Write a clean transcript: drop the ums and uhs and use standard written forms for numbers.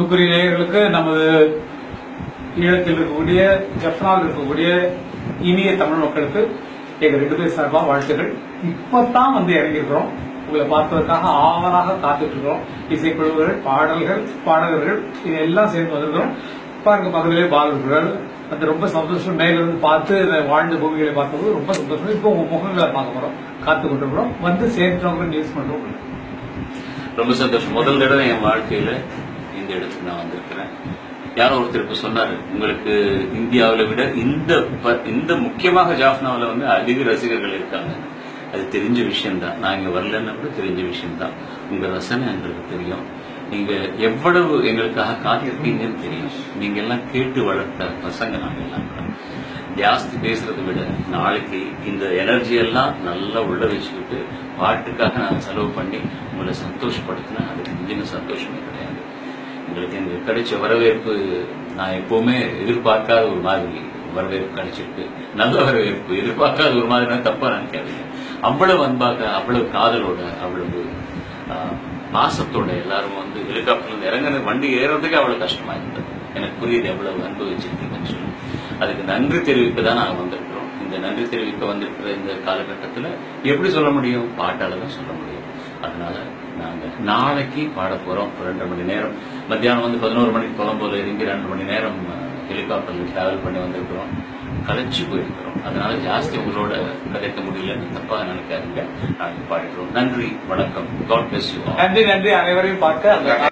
நேயர்களுக்கு நமது ஈழத்தில் இருக்கக்கூடிய ஜப்னாவில் இருக்கக்கூடிய இனிய தமிழ் மக்களுக்கு எங்க 2 பேர் சார்பா வாழ்த்துக்கள். இப்பதான் இறங்கியிருக்கிறோம். உங்களை பார்ப்பதற்காக ஆவலாக காத்துட்டு இருக்கிறோம். இசைக்குழுவுகள், பாடகர்கள் இதெல்லாம் சேர்ந்து வந்திருக்கிறோம். பாருங்க, பக்கத்திலே பால் இருக்கிறார். அது ரொம்ப சந்தோஷம். மேலிருந்து பார்த்து வாழ்ந்த பூமிகளை பார்க்கும்போது ரொம்ப சந்தோஷம். இப்போ உங்க முகங்களை பார்க்க போறோம், காத்து கொண்டிருக்கிறோம். வந்து சேர்ந்தவங்க நியூஸ் பண்றோம். ரொம்ப சந்தோஷம். முதல் தடவை என் வாழ்க்கையில இந்த இடத்துக்கு நான் வந்திருக்கிறேன். யாரோ ஒருத்தருக்கு சொன்னாரு, உங்களுக்கு இந்தியாவில விட இந்த முக்கியமாக ஜாஃப்னாவில் அதிக ரசிகர்கள் இருக்காங்க. அது தெரிஞ்ச விஷயம்தான். நான் இங்க வரலன்னு கூட தெரிஞ்ச விஷயம்தான். உங்க ரசனை எங்களுக்கு தெரியும். நீங்க எவ்வளவு எங்களுக்காக காத்திருக்கீங்கன்னு தெரியும். நீங்க எல்லாம் கேட்டு வளர்த்த பசங்க நாங்க எல்லாம். ஜாஸ்தி பேசுறதை விட நாளைக்கு இந்த எனர்ஜி எல்லாம் நல்லா உள்ள வச்சுக்கிட்டு பாட்டுக்காக நான் செலவு பண்ணி உங்களை சந்தோஷப்படுத்தினா அதுக்கு மிஞ்சின சந்தோஷமே கிடையாது. எங்களுக்கு எங்க கிடைச்ச வரவேற்பு நான் எப்பவுமே எதிர்பார்க்காத ஒரு மாதிரி வரவேற்பு கிடைச்சிருக்கு. நல்ல வரவேற்பு. எதிர்பார்க்காத ஒரு மாதிரி தப்பா நினைக்காதீங்க. அவ்வளவு அன்பாக, அவ்வளவு காதலோட, அவ்வளவு பாசத்தோட எல்லாரும் ஹெலிகாப்டர்ல இருந்து இறங்குறது, வண்டி ஏறதுக்கு அவ்வளவு கஷ்டமா இருந்தது. எனக்கு புரியுது எவ்வளவு அன்பு வச்சிருக்கீங்கன்னு சொல்லி. அதுக்கு நன்றி தெரிவிக்க தான் நாங்க வந்திருக்கிறோம். இந்த நன்றி தெரிவிக்க வந்திருக்கிற இந்த காலகட்டத்தில் எப்படி சொல்ல முடியும்? பாட்டால தான் சொல்ல முடியும். அதனால நாங்க நாளைக்கு பாட போறோம். 2 மணி நேரம், மத்தியானம் 11 மணிக்கு கொலம்போல இறங்கி 2 மணி நேரம் ஹெலிகாப்டர்ல டிராவல் பண்ணி வந்திருக்கிறோம். கலைச்சு போயிருக்கிறோம். அதனால ஜாஸ்தி உங்களோட கதைக்க முடியலன்னு தப்பா நினைக்காதீங்க. நாளைக்கு பாடிக்கிறோம். நன்றி, வணக்கம். God bless you. நன்றி. அனைவரையும் பார்க்க